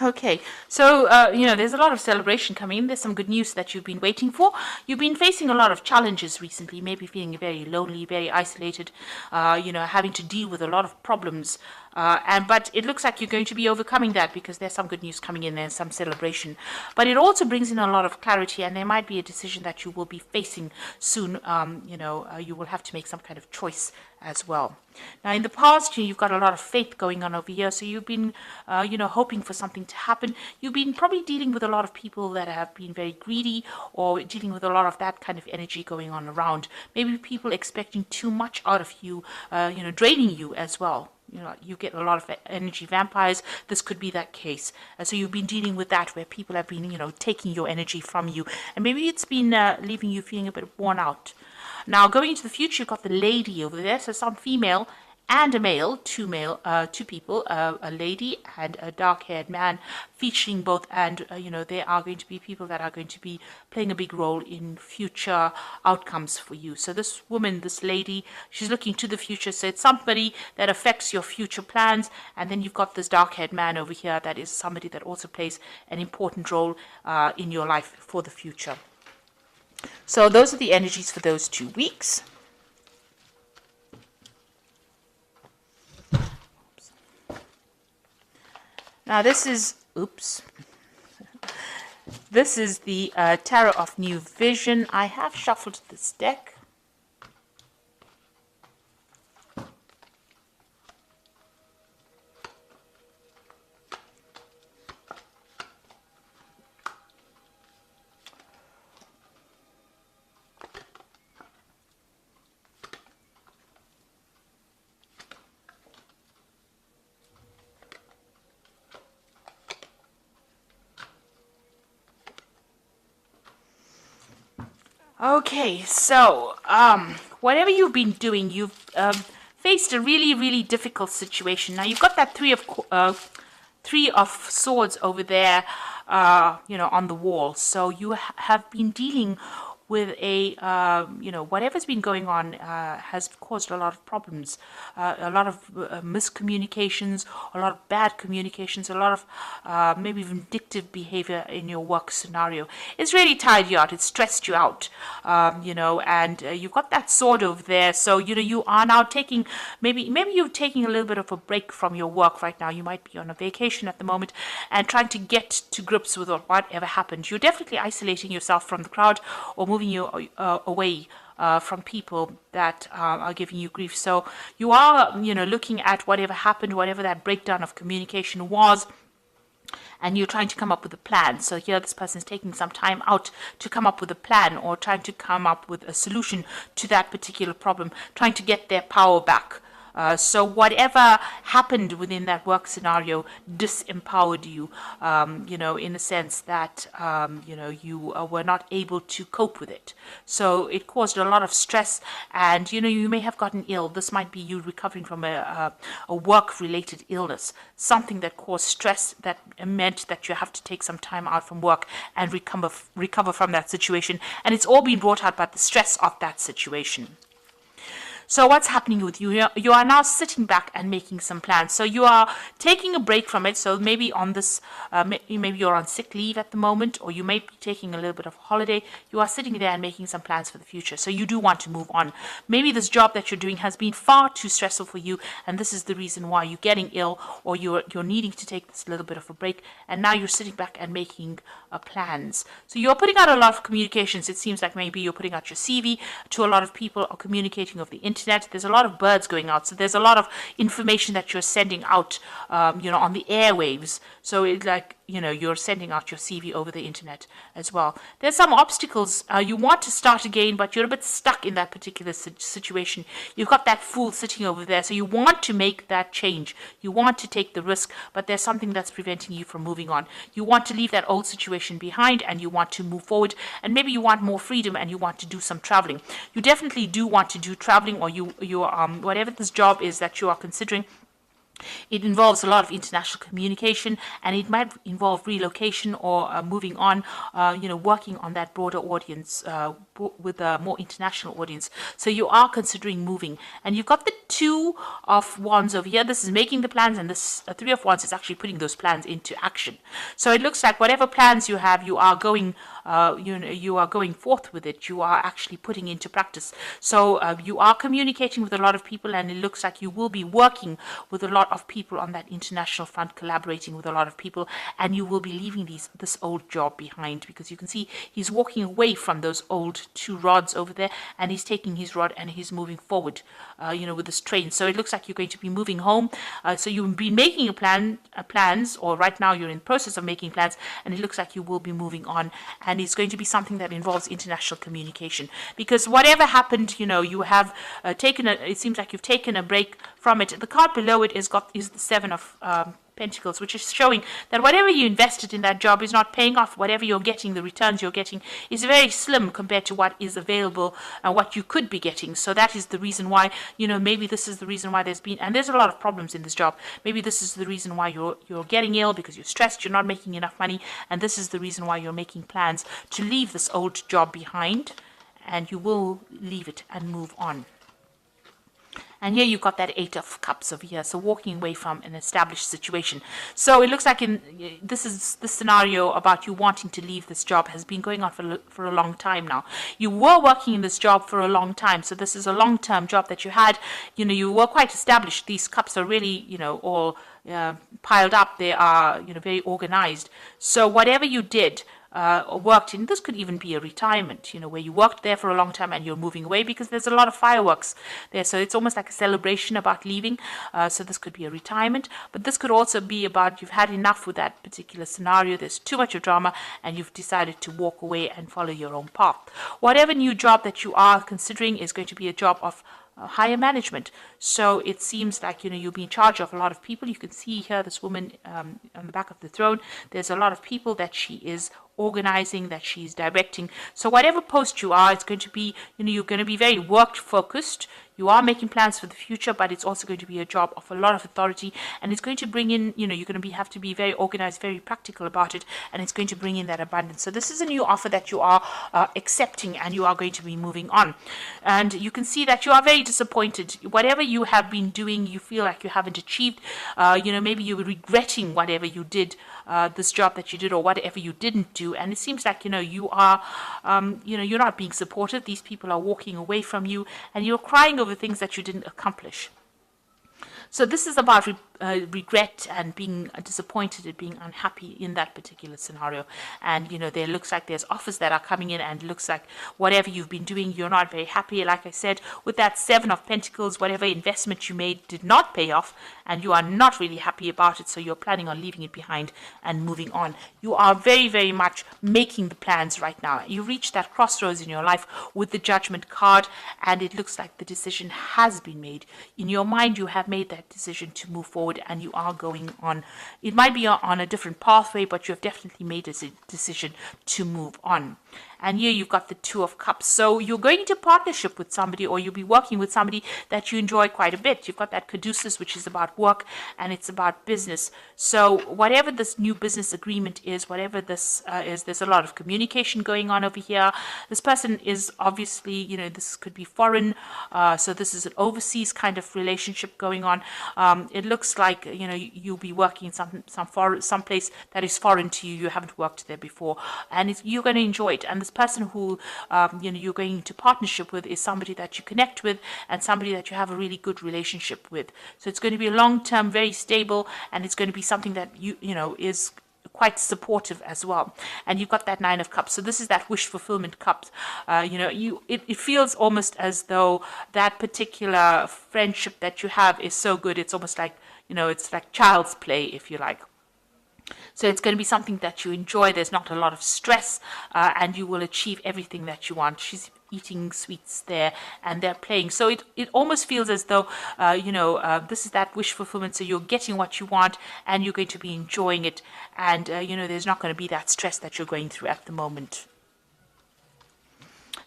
Okay, so there's a lot of celebration coming in. There's some good news that you've been waiting for. You've been facing a lot of challenges recently, maybe feeling very lonely, very isolated, having to deal with a lot of problems. But it looks like you're going to be overcoming that because there's some good news coming in and some celebration. But it also brings in a lot of clarity, and there might be a decision that you will be facing soon. You will have to make some kind of choice as well. Now, in the past, you've got a lot of faith going on over here, so you've been, hoping for something to happen. You've been probably dealing with a lot of people that have been very greedy, or dealing with a lot of that kind of energy going on around. Maybe people expecting too much out of you, draining you as well. You get a lot of energy vampires. This could be that case. So you've been dealing with that where people have been, taking your energy from you. And maybe it's been leaving you feeling a bit worn out. Now, going into the future, you've got the lady over there. So some female and a male, two people, a lady and a dark-haired man, featuring both. And, they are going to be people that are going to be playing a big role in future outcomes for you. So this woman, this lady, she's looking to the future. So it's somebody that affects your future plans. And then you've got this dark-haired man over here that is somebody that also plays an important role in your life for the future. So those are the energies for those 2 weeks. Now this is the Tarot of New Vision. I have shuffled this deck. Okay, so whatever you've been doing, you've faced a really, really difficult situation. Now you've got that three of swords over there, on the wall. So you have been dealing with whatever's been going on has caused a lot of problems, a lot of miscommunications, a lot of bad communications, a lot of maybe vindictive behavior in your work scenario. It's really tired you out. It's stressed you out, and you've got that sword over there. So, you are now taking, maybe you're taking a little bit of a break from your work right now. You might be on a vacation at the moment and trying to get to grips with whatever happened. You're definitely isolating yourself from the crowd or moving you away from people that are giving you grief. So you are, looking at whatever happened, whatever that breakdown of communication was, and you're trying to come up with a plan. So here this person is taking some time out to come up with a plan or trying to come up with a solution to that particular problem, trying to get their power back. So whatever happened within that work scenario disempowered you, in the sense that, you were not able to cope with it. So it caused a lot of stress and, you may have gotten ill. This might be you recovering from a work-related illness, something that caused stress that meant that you have to take some time out from work and recover from that situation. And it's all been brought out by the stress of that situation. So what's happening with you? You are now sitting back and making some plans. So you are taking a break from it. So maybe on this, maybe you're on sick leave at the moment, or you may be taking a little bit of holiday. You are sitting there and making some plans for the future. So you do want to move on. Maybe this job that you're doing has been far too stressful for you, and this is the reason why you're getting ill, or you're needing to take this little bit of a break. And now you're sitting back and making plans. So you're putting out a lot of communications. It seems like maybe you're putting out your CV to a lot of people, or communicating over the internet. There's a lot of birds going out. So there's a lot of information that you're sending out, on the airwaves. So it's like, you're sending out your CV over the internet as well. There's some obstacles. You want to start again, but you're a bit stuck in that particular situation. You've got that fool sitting over there. So you want to make that change. You want to take the risk, but there's something that's preventing you from moving on. You want to leave that old situation behind and you want to move forward, and maybe you want more freedom and you want to do some traveling. You definitely do want to do traveling, or you whatever this job is that you are considering, It involves a lot of international communication, and it might involve relocation or moving on, working on that broader audience with a more international audience. So you are considering moving, and you've got the Two of Wands over here. This is making the plans, and this Three of Wands is actually putting those plans into action. So it looks like whatever plans you have, you are going you are going forth with it. You are actually putting into practice. So you are communicating with a lot of people, and it looks like you will be working with a lot of people on that international front, collaborating with a lot of people, and you will be leaving this old job behind, because you can see he's walking away from those old two rods over there, and he's taking his rod and he's moving forward, with this train. So it looks like you're going to be moving home. So you've been making plans, or right now you're in the process of making plans, and it looks like you will be moving on, and it's going to be something that involves international communication, because whatever happened, you have it seems like you've taken a break from it. The card below it is the Seven of Pentacles, which is showing that whatever you invested in that job is not paying off. Whatever you're getting, the returns you're getting is very slim compared to what is available and what you could be getting. So that is the reason why, maybe this is the reason why there's a lot of problems in this job. Maybe this is the reason why you're getting ill, because you're stressed, you're not making enough money, and this is the reason why you're making plans to leave this old job behind, and you will leave it and move on. And here you've got that Eight of Cups over here, so walking away from an established situation. So it looks like this scenario about you wanting to leave this job has been going on for a long time now. You were working in this job for a long time, so this is a long-term job that you had. You were quite established. These cups are really, all piled up. They are, very organized. So whatever you did, worked in, this could even be a retirement, where you worked there for a long time and you're moving away, because there's a lot of fireworks there. So it's almost like a celebration about leaving. So this could be a retirement, but this could also be about you've had enough with that particular scenario. There's too much of drama, and you've decided to walk away and follow your own path. Whatever new job that you are considering is going to be a job of higher management. So it seems like, you'll be in charge of a lot of people. You can see here this woman on the back of the throne. There's a lot of people that she is organizing, that she's directing. So whatever post you are, it's going to be, you're going to be very work focused. You are making plans for the future, but it's also going to be a job of a lot of authority, and it's going to bring in, you're going to have to be very organized, very practical about it, and it's going to bring in that abundance. So this is a new offer that you are accepting, and you are going to be moving on. And you can see that you are very disappointed. Whatever you have been doing, you feel like you haven't achieved. Maybe you're regretting whatever you did, this job that you did, or whatever you didn't do. And it seems like, you are, you're not being supported. These people are walking away from you, and you're crying over things that you didn't accomplish. So this is about regret and being disappointed and being unhappy in that particular scenario. And there looks like there's offers that are coming in, and looks like whatever you've been doing, you're not very happy. Like I said, with that Seven of Pentacles, whatever investment you made did not pay off, and you are not really happy about it. So you're planning on leaving it behind and moving on. You are very, very much making the plans right now. You reach that crossroads in your life with the Judgment card, and it looks like the decision has been made. In your mind, you have made that decision to move forward, and you are going on. It might be on a different pathway, but you have definitely made a decision to move on. And here you've got the Two of Cups. So you're going into partnership with somebody, or you'll be working with somebody that you enjoy quite a bit. You've got that Caduceus, which is about work, and it's about business. So whatever this new business agreement is, whatever this is, there's a lot of communication going on over here. This person is obviously, this could be foreign. So this is an overseas kind of relationship going on. It looks like, you'll be working in some place that is foreign to you. You haven't worked there before, and you're going to enjoy it. And this person who you're going into partnership with is somebody that you connect with, and somebody that you have a really good relationship with. So it's going to be long-term, very stable, and it's going to be something that is quite supportive as well. And you've got that Nine of Cups. So this is that wish fulfillment cup. It feels almost as though that particular friendship that you have is so good. It's almost like, it's like child's play, if you like. So it's going to be something that you enjoy. There's not a lot of stress, and you will achieve everything that you want. She's eating sweets there, and they're playing. So it almost feels as though, this is that wish fulfillment. So you're getting what you want, and you're going to be enjoying it. And, there's not going to be that stress that you're going through at the moment.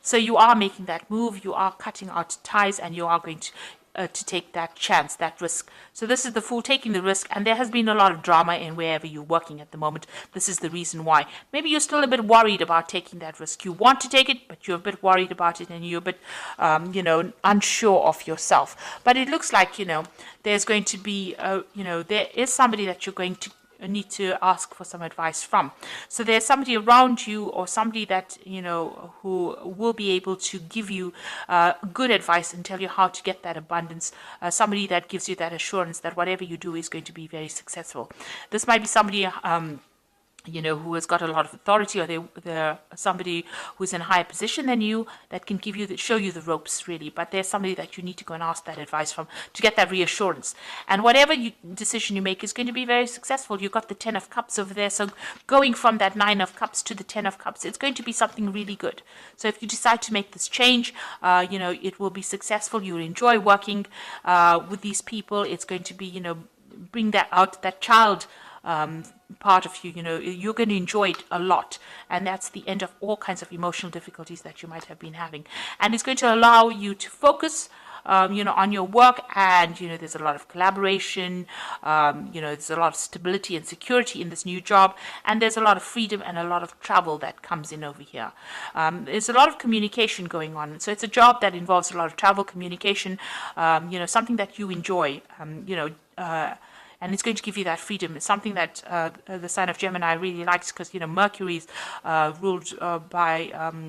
So you are making that move, you are cutting out ties, and you are going to to take that chance, that risk. So this is the Fool taking the risk, and there has been a lot of drama in wherever you're working at the moment. This is the reason why. Maybe you're still a bit worried about taking that risk. You want to take it, but you're a bit worried about it, and you're a bit, unsure of yourself. But it looks like, there's going to be, there is somebody that you're going to need to ask for some advice from. So there's somebody around you, or somebody that who will be able to give you good advice and tell you how to get that abundance. Somebody that gives you that assurance that whatever you do is going to be very successful. This might be somebody who has got a lot of authority, or they're somebody who's in a higher position than you that can show you the ropes, really. But there's somebody that you need to go and ask that advice from to get that reassurance. And whatever decision you make is going to be very successful. You've got the 10 of Cups over there, so going from that 9 of Cups to the 10 of Cups, it's going to be something really good. So if you decide to make this change, it will be successful. You'll enjoy working with these people. It's going to be, bring that out, that child part of you, you're going to enjoy it a lot, and that's the end of all kinds of emotional difficulties that you might have been having, and it's going to allow you to focus on your work, and there's a lot of collaboration, there's a lot of stability and security in this new job, and there's a lot of freedom and a lot of travel that comes in over here. There's a lot of communication going on, so it's a job that involves a lot of travel, communication, something that you enjoy, and it's going to give you that freedom. It's something that the sign of Gemini really likes, because Mercury's ruled by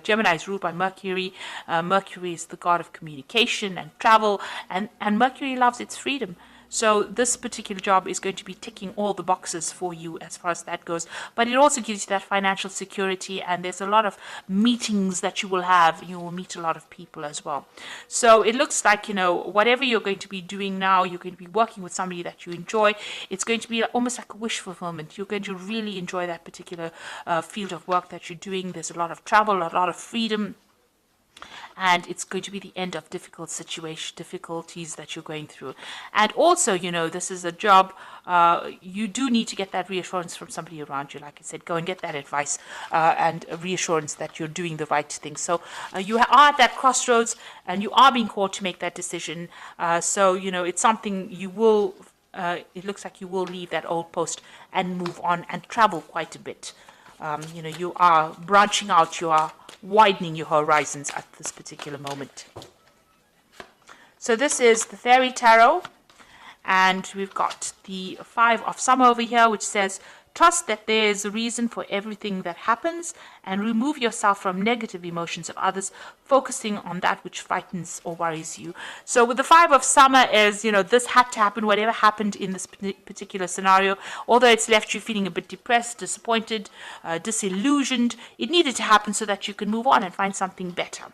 Gemini is ruled by Mercury. Mercury is the god of communication and travel, and Mercury loves its freedom. So this particular job is going to be ticking all the boxes for you as far as that goes. But it also gives you that financial security, and there's a lot of meetings that you will have. You will meet a lot of people as well. So it looks like, whatever you're going to be doing now, you're going to be working with somebody that you enjoy. It's going to be almost like a wish fulfillment. You're going to really enjoy that particular field of work that you're doing. There's a lot of travel, a lot of freedom. And it's going to be the end of difficulties that you're going through. And also, this is a job, you do need to get that reassurance from somebody around you. Like I said, go and get that advice and a reassurance that you're doing the right thing. So you are at that crossroads, and you are being called to make that decision. So, it's something you will, it looks like you will leave that old post and move on and travel quite a bit. You are branching out, you are widening your horizons at this particular moment. So this is the Fairy Tarot, and we've got the 5 of Summer over here, which says, trust that there is a reason for everything that happens, and remove yourself from negative emotions of others, focusing on that which frightens or worries you. So with the 5 of Summer is, this had to happen, whatever happened in this particular scenario, although it's left you feeling a bit depressed, disappointed, disillusioned, it needed to happen so that you can move on and find something better.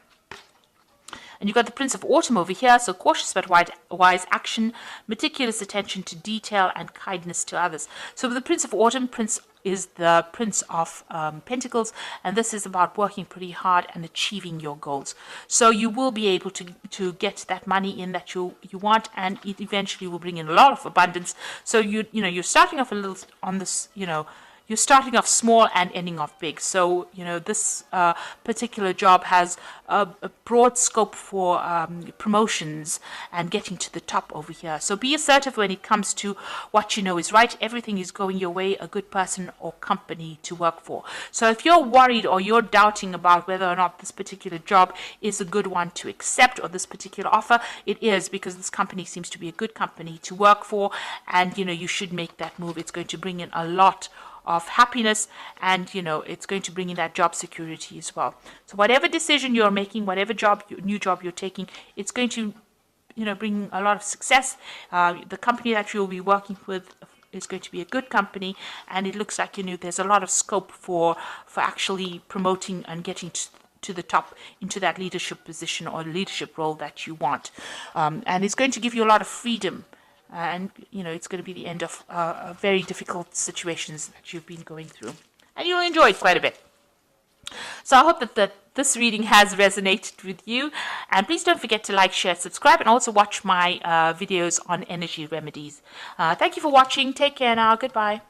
And you've got the Prince of Autumn over here, so cautious but wise action, meticulous attention to detail, and kindness to others. So with the Prince of Autumn, Prince is the Prince of Pentacles, and this is about working pretty hard and achieving your goals. So you will be able to get that money in that you want, and it eventually will bring in a lot of abundance. So you're starting off a little on this, you're starting off small and ending off big. So, this particular job has a broad scope for promotions and getting to the top over here. So be assertive when it comes to what you know is right. Everything is going your way, a good person or company to work for. So if you're worried or you're doubting about whether or not this particular job is a good one to accept, or this particular offer, it is, because this company seems to be a good company to work for, and, you should make that move. It's going to bring in a lot of happiness, and it's going to bring in that job security as well. So whatever decision you're making, whatever new job you're taking, it's going to bring a lot of success. The company that you'll be working with is going to be a good company, and it looks like there's a lot of scope for actually promoting and getting to the top into that leadership position or leadership role that you want, and it's going to give you a lot of freedom. And, it's going to be the end of very difficult situations that you've been going through. And you'll enjoy it quite a bit. So I hope that this reading has resonated with you. And please don't forget to like, share, subscribe, and also watch my videos on energy remedies. Thank you for watching. Take care now. Goodbye.